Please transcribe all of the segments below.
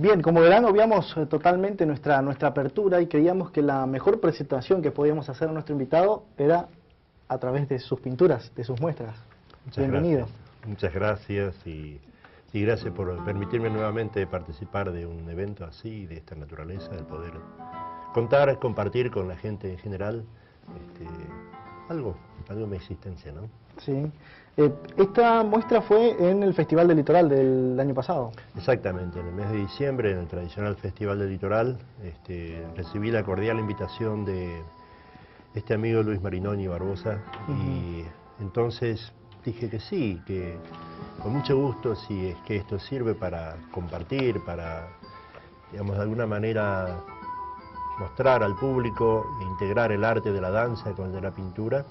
Bien, como verán, obviamos totalmente nuestra apertura y creíamos que la mejor presentación que podíamos hacer a nuestro invitado era a través de sus pinturas, de sus muestras. Bienvenido. Muchas gracias y gracias por permitirme nuevamente participar de un evento así, de esta naturaleza, de poder contar, compartir con la gente en general algo de mi existencia, ¿no? Sí. Esta muestra fue en el Festival del Litoral del año pasado. Exactamente, en el mes de diciembre, en el tradicional Festival del Litoral, recibí la cordial invitación de este amigo Luis Marinoni Barbosa, y entonces dije que sí, que con mucho gusto, si es que esto sirve para compartir, para, digamos, de alguna manera mostrar al público e integrar el arte de la danza con el de la pintura,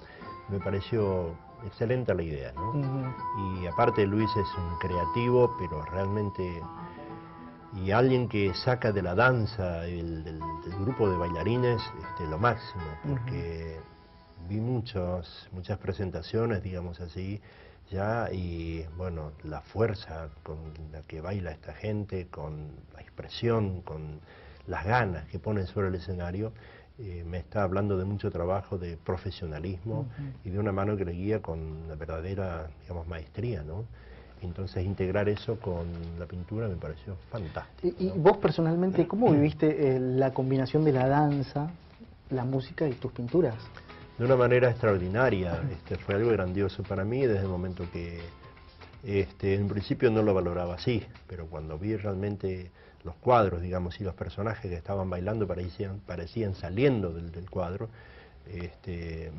me pareció excelente la idea, ¿no? Y aparte Luis es un creativo, pero realmente, y alguien que saca de la danza, del grupo de bailarines, lo máximo, porque vi muchas presentaciones, digamos así, ya, y bueno, la fuerza con la que baila esta gente, con la expresión, con las ganas que ponen sobre el escenario, me está hablando de mucho trabajo, de profesionalismo y de una mano que le guía con la verdadera, digamos, maestría, ¿no? Entonces integrar eso con la pintura me pareció fantástico, ¿Y ¿no? vos personalmente cómo viviste la combinación de la danza, la música y tus pinturas? De una manera extraordinaria, fue algo grandioso para mí desde el momento que en principio no lo valoraba así, pero cuando vi realmente los cuadros, digamos, y los personajes que estaban bailando parecían saliendo del cuadro,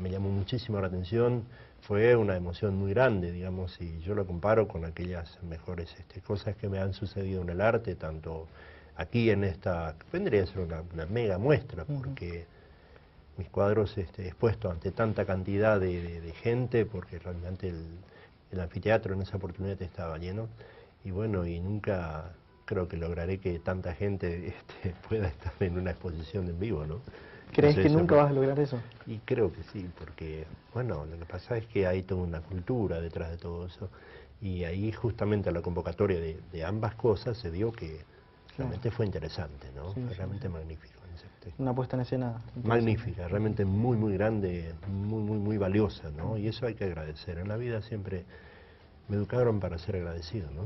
me llamó muchísimo la atención, fue una emoción muy grande, digamos, y yo lo comparo con aquellas mejores cosas que me han sucedido en el arte, tanto aquí en esta, vendría a ser una mega muestra, porque mis cuadros expuestos ante tanta cantidad de gente, porque realmente el anfiteatro en esa oportunidad estaba lleno, y bueno, y nunca creo que lograré que tanta gente pueda estar en una exposición en vivo, ¿no? ¿Crees que Entonces, nunca vas a lograr eso? Y creo que sí, porque, bueno, lo que pasa es que hay toda una cultura detrás de todo eso, y ahí justamente la convocatoria de ambas cosas se dio que realmente fue interesante, ¿no? Fue realmente magnífico. Una puesta en escena magnífica, realmente muy, muy grande, muy valiosa, ¿no? Y eso hay que agradecer. En la vida siempre me educaron para ser agradecido, ¿no?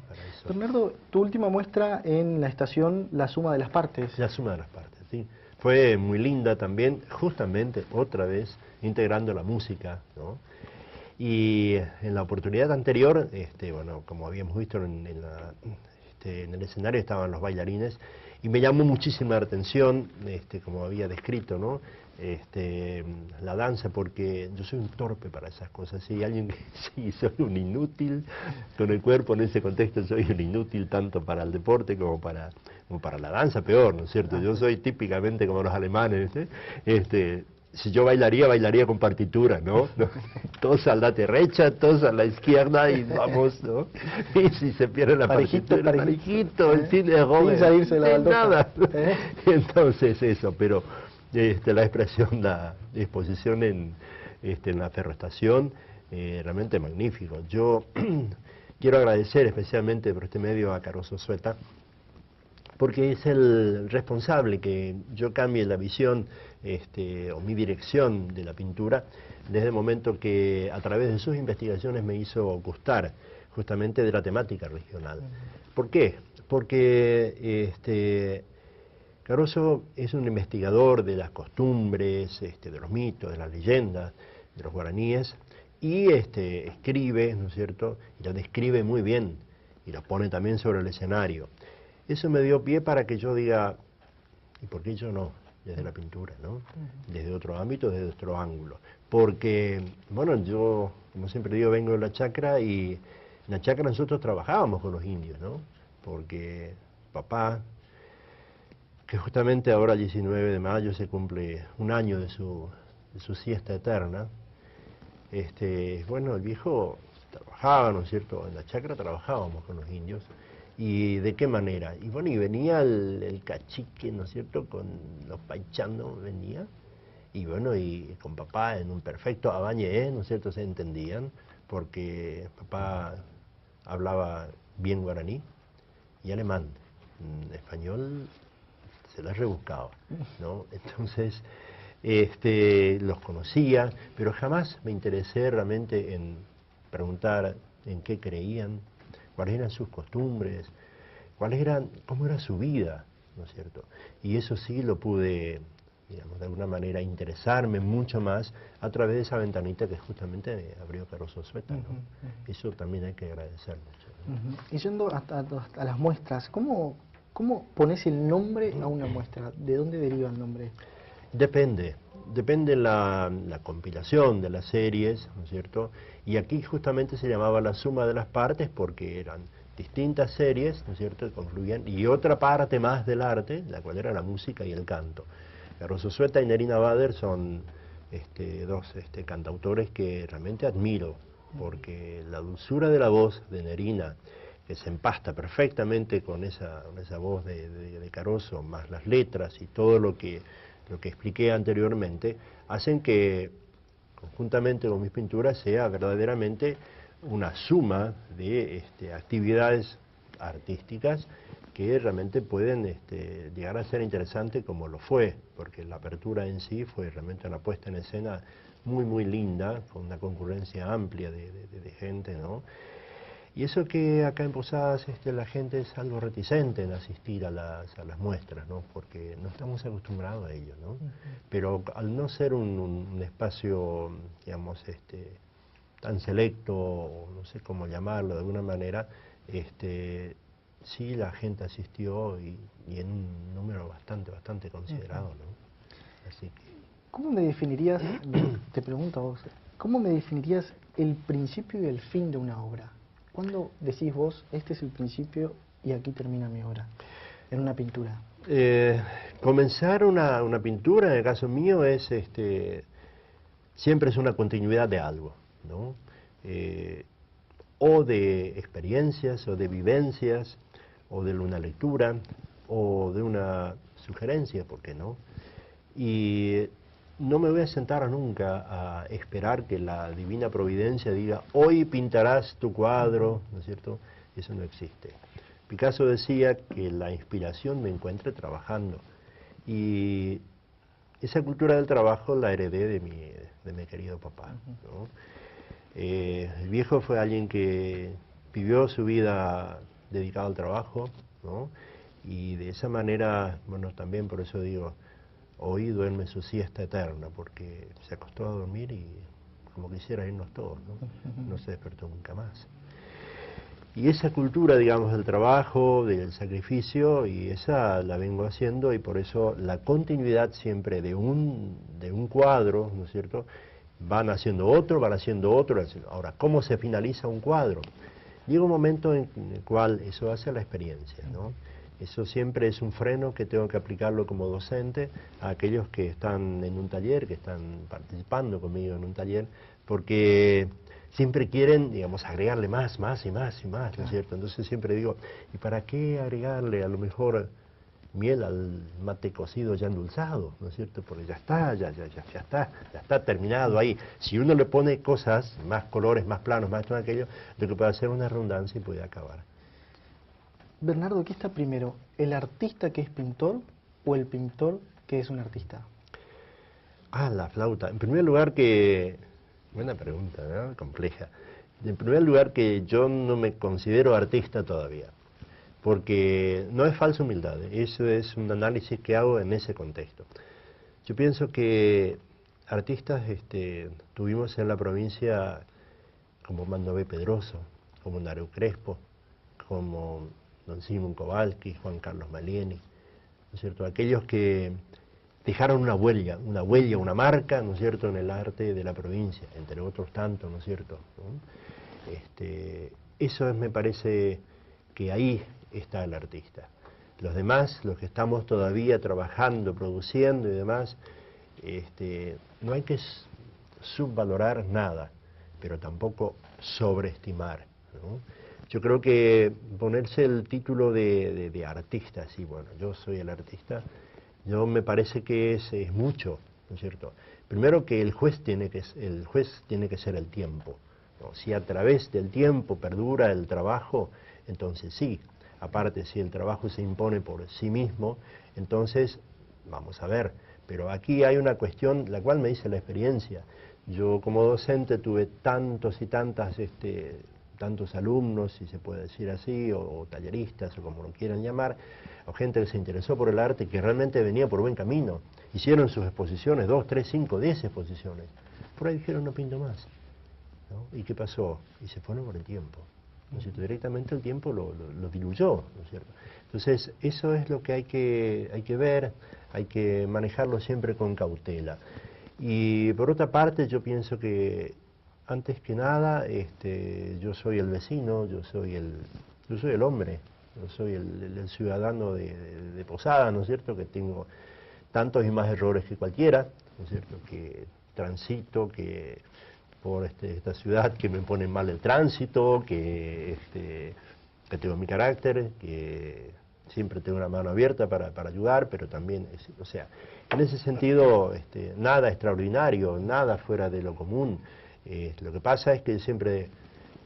Para eso. Bernardo, tu última muestra en la estación La Suma de las Partes. La Suma de las Partes, sí. Fue muy linda también, justamente, otra vez, integrando la música, ¿no? Y en la oportunidad anterior, bueno, como habíamos visto en el escenario estaban los bailarines, y me llamó muchísimo la atención, como había descrito, ¿no? La danza, porque yo soy un torpe para esas cosas, y alguien que sí, soy un inútil con el cuerpo en ese contexto, soy un inútil tanto para el deporte como para la danza, peor, ¿no es cierto? Yo soy típicamente como los alemanes, si yo bailaría con partitura, ¿no? Todos a la derecha, todos a la izquierda y vamos, ¿no? Y si se pierde la partitura, parejito, sin error, sin salirse de nada. Entonces eso, pero la expresión, la exposición en la ferroestación, realmente magnífico. Yo quiero agradecer especialmente por este medio a Carlos Osueta, porque es el responsable que yo cambie la visión o mi dirección de la pintura desde el momento que a través de sus investigaciones me hizo gustar justamente de la temática regional. ¿Por qué? Porque Caroso es un investigador de las costumbres, de los mitos, de las leyendas, de los guaraníes, y escribe, ¿no es cierto?, y lo describe muy bien, y lo pone también sobre el escenario. Eso me dio pie para que yo diga, ¿y por qué yo no? Desde la pintura, ¿no? Desde otro ámbito, desde otro ángulo. Porque, bueno, yo, como siempre digo, vengo de la chacra, y en la chacra nosotros trabajábamos con los indios, ¿no? Porque papá, que justamente ahora el 19 de mayo se cumple un año de su siesta eterna, bueno, el viejo trabajaba, ¿no es cierto? En la chacra trabajábamos con los indios. ¿Y de qué manera? Y bueno, y venía el cacique, ¿no es cierto?, con los paichanos, venía, y bueno, y con papá en un perfecto abañé, ¿no es cierto?, se entendían, porque papá hablaba bien guaraní y alemán, español se las rebuscaba, ¿no? Entonces, los conocía, pero jamás me interesé realmente en preguntar en qué creían, cuáles eran sus costumbres, cómo era su vida, ¿no es cierto? Y eso sí lo pude, digamos, de alguna manera interesarme mucho más a través de esa ventanita que justamente me abrió Caroso Sueta, ¿no? Eso también hay que agradecer mucho, ¿no? Y yendo a las muestras, ¿cómo pones el nombre a una muestra? ¿De dónde deriva el nombre? Depende la compilación de las series, ¿no es cierto? Y aquí justamente se llamaba la suma de las partes porque eran distintas series, ¿no es cierto?, que confluían, y otra parte más del arte, la cual era la música y el canto. Caroso Sueta y Nerina Bader son dos cantautores que realmente admiro, porque la dulzura de la voz de Nerina, que se empasta perfectamente con esa voz de Caroso, más las letras y todo lo que expliqué anteriormente, hacen que, conjuntamente con mis pinturas, sea verdaderamente una suma de actividades artísticas que realmente pueden llegar a ser interesantes como lo fue, porque la apertura en sí fue realmente una puesta en escena muy muy linda, con una concurrencia amplia de gente, ¿no? Y eso que acá en Posadas la gente es algo reticente en asistir a las muestras, ¿no? Porque no estamos acostumbrados a ello, ¿no? Pero al no ser un espacio, digamos, tan selecto, o no sé cómo llamarlo de alguna manera, sí la gente asistió y en un número bastante considerado, ¿no? Así que... ¿Cómo me definirías, te pregunto a vos, cómo me definirías el principio y el fin de una obra? ¿Cuándo decís vos, este es el principio y aquí termina mi obra, en una pintura? Comenzar una pintura, en el caso mío, es siempre es una continuidad de algo, ¿no? O de experiencias, o de vivencias, o de una lectura, o de una sugerencia, ¿por qué no? Y no me voy a sentar nunca a esperar que la divina providencia diga, hoy pintarás tu cuadro, ¿no es cierto? Eso no existe. Picasso decía que la inspiración me encuentre trabajando. Y esa cultura del trabajo la heredé de mi querido papá, ¿no? El viejo fue alguien que vivió su vida dedicado al trabajo, ¿no? Y de esa manera, bueno, también por eso digo, hoy duerme su siesta eterna, porque se acostó a dormir y como quisiera irnos todos, ¿no? No se despertó nunca más. Y esa cultura, digamos, del trabajo, del sacrificio, y esa la vengo haciendo, y por eso la continuidad siempre de un cuadro, ¿no es cierto?, van haciendo otro. Ahora, ¿cómo se finaliza un cuadro? Llega un momento en el cual eso hace la experiencia, ¿no? Eso siempre es un freno que tengo que aplicarlo como docente a aquellos que están en un taller, que están participando conmigo en un taller, porque siempre quieren, digamos, agregarle más y más, ¿no es cierto? Entonces siempre digo, ¿y para qué agregarle a lo mejor miel al mate cocido ya endulzado, ¿no es cierto? Porque ya está terminado ahí. Si uno le pone cosas, más colores, más planos, más todo aquello, lo que puede hacer una redundancia y puede acabar. Bernardo, ¿qué está primero? ¿El artista que es pintor o el pintor que es un artista? Ah, la flauta. En primer lugar buena pregunta, ¿no? Compleja. En primer lugar que yo no me considero artista todavía, porque no es falsa humildad, eso es un análisis que hago en ese contexto. Yo pienso que artistas tuvimos en la provincia como Mandobe Pedroso, como Naru Crespo, como don Simón Kowalski, Juan Carlos Malieni, ¿no es cierto? Aquellos que dejaron una huella, una marca, ¿no es cierto?, en el arte de la provincia, entre otros tantos, ¿no es cierto?, ¿no? Eso me parece que ahí está el artista. Los demás, los que estamos todavía trabajando, produciendo y demás, no hay que subvalorar nada, pero tampoco sobreestimar, ¿no? Yo creo que ponerse el título de artista, sí, bueno, yo soy el artista, yo me parece que es mucho, ¿no es cierto? Primero que el juez tiene que ser el tiempo, ¿no? Si a través del tiempo perdura el trabajo, entonces sí. aparte si el trabajo se impone por sí mismo, entonces vamos a ver. Pero aquí hay una cuestión, la cual me dice la experiencia. Yo como docente tuve tantos y tantas, tantos alumnos, si se puede decir así, o talleristas, o como lo quieran llamar, o gente que se interesó por el arte, que realmente venía por buen camino. Hicieron sus exposiciones, 2, 3, 5, 10 exposiciones. Por ahí dijeron, no pinto más, ¿no? ¿Y qué pasó? Y se fueron por el tiempo. ¿No es cierto? Directamente el tiempo lo diluyó, ¿no es cierto? Entonces, eso es lo que hay que ver, hay que manejarlo siempre con cautela. Y por otra parte, yo pienso que, antes que nada, yo soy el vecino, yo soy el hombre, yo soy el ciudadano de Posada, ¿no es cierto?, que tengo tantos y más errores que cualquiera, ¿no es cierto?, que transito, que por esta ciudad que me pone mal el tránsito, que tengo mi carácter, que siempre tengo una mano abierta para ayudar, pero también, o sea, en ese sentido, nada extraordinario, nada fuera de lo común. Lo que pasa es que siempre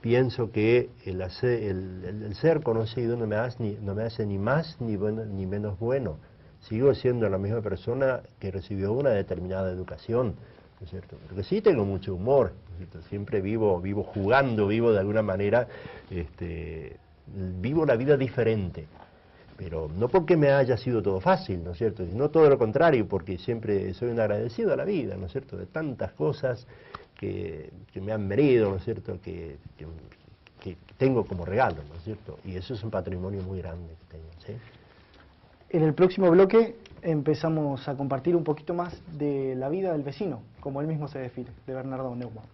pienso que el ser conocido no me hace ni más ni menos bueno. Sigo siendo la misma persona que recibió una determinada educación, ¿no es cierto? Porque sí tengo mucho humor, ¿no es cierto? Siempre vivo jugando, vivo de alguna manera, vivo la vida diferente. Pero no porque me haya sido todo fácil, ¿no es cierto? No todo lo contrario, porque siempre soy un agradecido a la vida, ¿no es cierto? De tantas cosas que me han venido, ¿no es cierto? Que tengo como regalo, ¿no es cierto? Y eso es un patrimonio muy grande que tengo, ¿sí? En el próximo bloque empezamos a compartir un poquito más de la vida del vecino, como él mismo se define, de Bernardo Neumann.